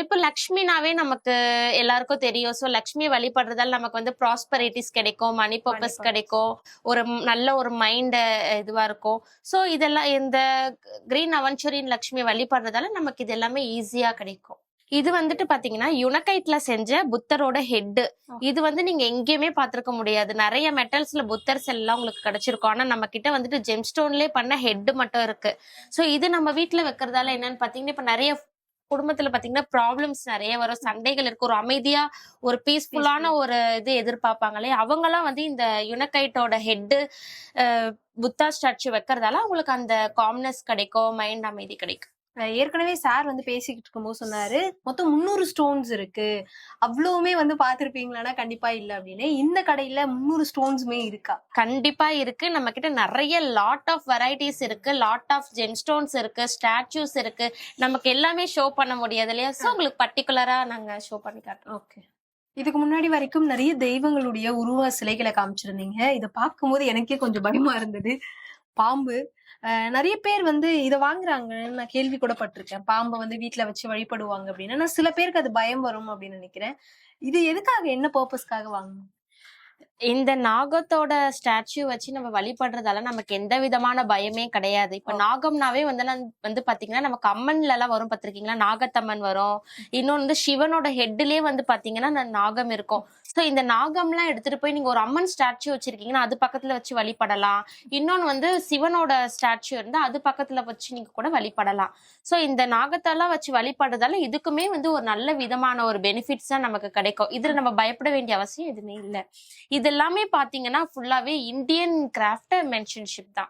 இப்ப லக்ஷ்மினாவே நமக்கு எல்லாருக்கும் தெரியும். சோ லக்ஷ்மி வழிபடுறதால நமக்கு வந்து ப்ராஸ்பரிட்டிஸ் கிடைக்கும், மணி பர்ப்பஸ் கண்டிப்பா. கிடைக்கும், ஒரு நல்ல ஒரு மைண்ட் இதுவா இருக்கும். சோ இதெல்லாம் இந்த கிரீன் அவென்ச்சுரின் லக்ஷ்மி வழிபடுறதால நமக்கு இது எல்லாமே ஈஸியா கிடைக்கும். இது வந்துட்டு பாத்தீங்கன்னா யுனகைட்ல செஞ்ச புத்தரோட ஹெட். இது வந்து நீங்க எங்கேயுமே பாத்திருக்க முடியாது. நிறைய மெட்டல்ஸ்ல புத்தர் செல்லாம் உங்களுக்கு கிடைச்சிருக்கும். ஆனா நம்ம கிட்ட வந்துட்டு ஜெம்ஸ்டோன்லயே பண்ண ஹெட் மட்டும் இருக்கு. சோ இது நம்ம வீட்டுல வைக்கிறதால என்னன்னு பாத்தீங்கன்னா இப்ப நிறைய குடும்பத்துல பாத்தீங்கன்னா ப்ராப்ளம்ஸ் நிறைய வரும், சண்டைகள் இருக்கு. ஒரு அமைதியா ஒரு பீஸ்ஃபுல்லான ஒரு இது எதிர்பார்ப்பாங்களே, அவங்க எல்லாம் வந்து இந்த யுனகைட்டோட ஹெட் புத்தா ஸ்டாச்சு வைக்கிறதால அவங்களுக்கு அந்த காம்னஸ் கிடைக்கும், மைண்ட் அமைதி கிடைக்கும். ஏற்கனவே சார் வந்து பேசிக்கிட்டு இருக்கும்போது சொன்னாரு மொத்தம் 300 ஸ்டோன்ஸ் இருக்கு, அவ்வளவுமே வந்து பாத்திருப்பீங்களான்னா கண்டிப்பா இல்ல அப்படின்னு. இந்த கடையில 300 ஸ்டோன்ஸுமே இருக்கா? கண்டிப்பா இருக்கு. நம்ம கிட்ட நிறைய லாட் ஆஃப் வெரைட்டிஸ் இருக்கு, லாட் ஆஃப் ஜெம்ஸ்டோன்ஸ் இருக்கு, ஸ்டாச்சூஸ் இருக்கு. நமக்கு எல்லாமே ஷோ பண்ண முடியாது இல்லையா? சோ உங்களுக்கு பர்டிகுலரா நாங்க ஷோ பண்ணி காட்டுறோம். ஓகே. இதுக்கு முன்னாடி வரைக்கும் நிறைய தெய்வங்களுடைய உருவ சிலைகளை காமிச்சிருந்தீங்க. இதை பார்க்கும்போது எனக்கே கொஞ்சம் பயமா இருந்தது. பாம்பு, நிறைய பேர் வந்து இதை வாங்குறாங்கன்னு நான் கேள்வி கூட பட்டிருக்கேன். பாம்பை வந்து வீட்டுல வச்சு வழிபடுவாங்க அப்படின்னு. ஆனா சில பேருக்கு அது பயம் வரும் அப்படின்னு நினைக்கிறேன். இது எதுக்காக, என்ன பர்பஸ்க்காக வாங்கணும்? இந்த நாகத்தோட ஸ்டாச்சு வச்சு நம்ம வழிபடுறதால நமக்கு எந்த விதமான பயமே கிடையாது. இப்ப நாகம்னாவே வந்து பாத்தீங்கன்னா நமக்கு அம்மன்ல எல்லாம் வரும் பாத்திருக்கீங்களா, நாகத்தம்மன் வரும். இன்னொன்னு வந்து சிவனோட ஹெட்லயே வந்து பாத்தீங்கன்னா நாகம் இருக்கும். சோ இந்த நாகம் எல்லாம் எடுத்துட்டு போய் நீங்க ஒரு அம்மன் ஸ்டாச்சு வச்சிருக்கீங்கன்னா அது பக்கத்துல வச்சு வழிபடலாம். இன்னொன்னு வந்து சிவனோட ஸ்டாச்சு இருந்தா அது பக்கத்துல வச்சு நீங்க கூட வழிபடலாம். சோ இந்த நாகத்தெல்லாம் வச்சு வழிபடுறதால இதுக்குமே வந்து ஒரு நல்ல விதமான ஒரு பெனிஃபிட்ஸ் தான் நமக்கு கிடைக்கும். இதுல நம்ம பயப்பட வேண்டிய அவசியம் எதுவுமே இல்லை. இது எல்லாமே பாத்தீங்கன்னா ஃபுல்லாவே இந்தியன் கிராஃப்ட் மென்ஷன்ஷிப் தான்.